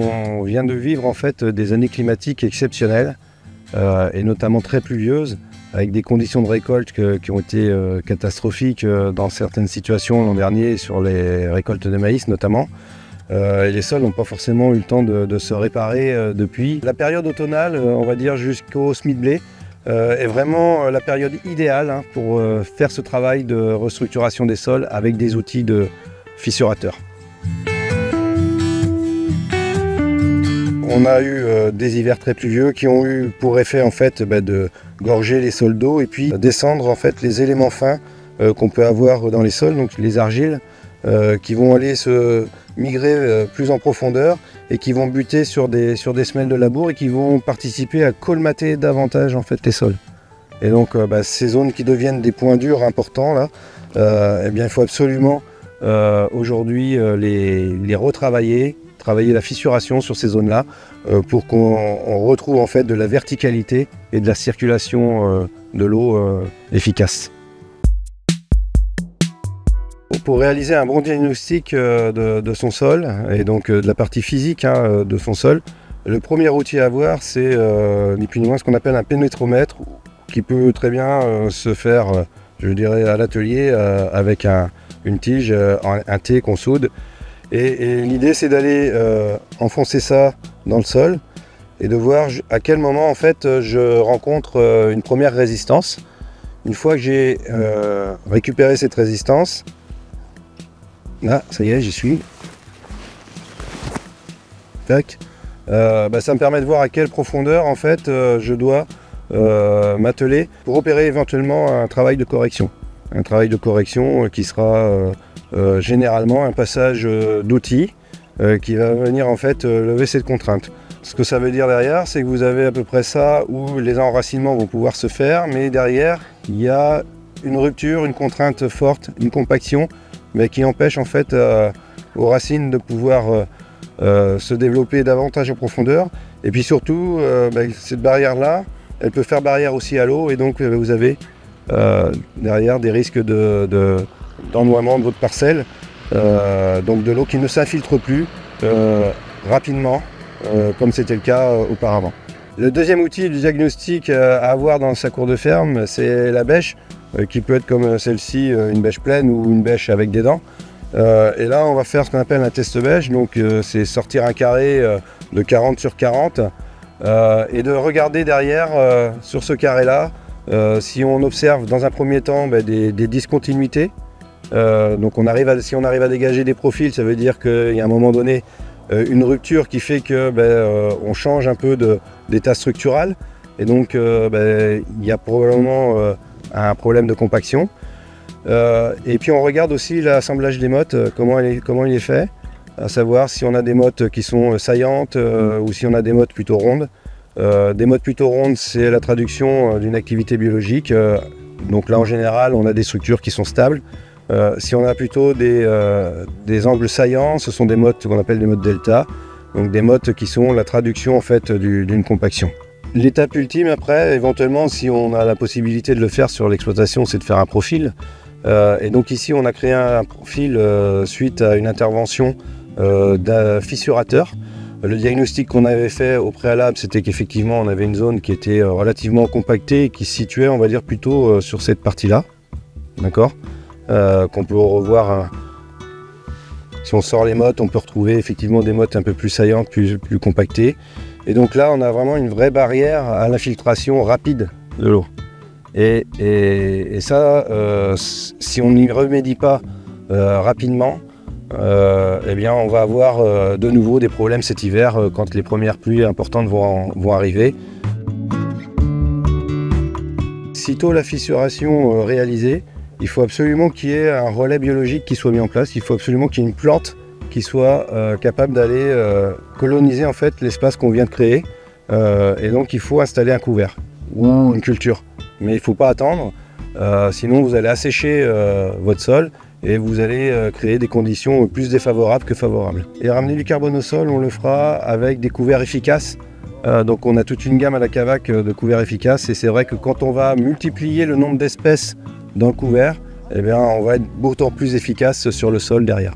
qu'on vient de vivre en fait des années climatiques exceptionnelles et notamment très pluvieuses, avec des conditions de récolte qui ont été catastrophiques dans certaines situations l'an dernier sur les récoltes de maïs notamment. Et les sols n'ont pas forcément eu le temps de se réparer depuis. La période automnale, on va dire jusqu'au semis de blé, est vraiment la période idéale pour faire ce travail de restructuration des sols avec des outils de fissurateur. On a eu des hivers très pluvieux qui ont eu pour effet en fait de gorger les sols d'eau et puis descendre en fait les éléments fins qu'on peut avoir dans les sols, donc les argiles, qui vont aller se migrer plus en profondeur et qui vont buter sur des semelles de labour et qui vont participer à colmater davantage en fait les sols. Et donc ces zones qui deviennent des points durs importants là, eh bien il faut absolument aujourd'hui les retravailler, travailler la fissuration sur ces zones-là pour qu'on retrouve en fait de la verticalité et de la circulation de l'eau efficace. Pour réaliser un bon diagnostic de son sol et donc de la partie physique de son sol, le premier outil à avoir c'est ni plus ni moins ce qu'on appelle un pénétromètre qui peut très bien se faire, je dirais, à l'atelier avec une tige, un T qu'on soude. Et l'idée c'est d'aller enfoncer ça dans le sol et de voir à quel moment en fait je rencontre une première résistance. Une fois que j'ai récupéré cette résistance, là ça y est, j'y suis. Tac. Ça me permet de voir à quelle profondeur en fait je dois m'atteler pour opérer éventuellement un travail de correction. Un travail de correction qui sera généralement un passage d'outils qui va venir en fait lever cette contrainte. Ce que ça veut dire derrière, c'est que vous avez à peu près ça où les enracinements vont pouvoir se faire, mais derrière il y a une rupture, une contrainte forte, une compaction, mais qui empêche en fait aux racines de pouvoir se développer davantage en profondeur. Et puis surtout, cette barrière-là, elle peut faire barrière aussi à l'eau, et donc vous avez derrière des risques d'ennoiement de votre parcelle, donc de l'eau qui ne s'infiltre plus rapidement, comme c'était le cas auparavant. Le deuxième outil du diagnostic à avoir dans sa cour de ferme, c'est la bêche, qui peut être comme celle-ci, une bêche pleine ou une bêche avec des dents. Et là, on va faire ce qu'on appelle un test bêche, donc c'est sortir un carré de 40 sur 40 et de regarder derrière sur ce carré-là si on observe dans un premier temps des discontinuités. Donc si on arrive à dégager des profils, ça veut dire qu'il y a un moment donné une rupture qui fait que on change un peu d'état structural et donc il y a probablement un problème de compaction. Et puis on regarde aussi l'assemblage des mottes, comment il est fait, à savoir si on a des mottes qui sont saillantes ou si on a des mottes plutôt rondes. Des mottes plutôt rondes, c'est la traduction d'une activité biologique. Donc là en général on a des structures qui sont stables. Si on a plutôt des angles saillants, ce sont des mottes qu'on appelle des mottes delta, donc des mottes qui sont la traduction en fait d'une compaction. L'étape ultime après, éventuellement si on a la possibilité de le faire sur l'exploitation, c'est de faire un profil. Et donc ici on a créé un profil suite à une intervention d'un fissurateur. Le diagnostic qu'on avait fait au préalable, c'était qu'effectivement on avait une zone qui était relativement compactée et qui se situait, on va dire, plutôt sur cette partie-là, d'accord, qu'on peut revoir. Si on sort les mottes, on peut retrouver effectivement des mottes un peu plus saillantes, plus compactées. Et donc là, on a vraiment une vraie barrière à l'infiltration rapide de l'eau. Et ça, si on n'y remédie pas rapidement, eh bien on va avoir de nouveau des problèmes cet hiver quand les premières pluies importantes vont arriver. Sitôt la fissuration réalisée, il faut absolument qu'il y ait un relais biologique qui soit mis en place. Il faut absolument qu'il y ait une plante qui soit capable d'aller coloniser en fait l'espace qu'on vient de créer. Et donc il faut installer un couvert ou une culture. Mais il ne faut pas attendre, sinon vous allez assécher votre sol et vous allez créer des conditions plus défavorables que favorables. Et ramener du carbone au sol, on le fera avec des couverts efficaces. Donc on a toute une gamme à la Cavac de couverts efficaces, et c'est vrai que quand on va multiplier le nombre d'espèces dans le couvert, eh bien, on va être beaucoup plus efficace sur le sol derrière.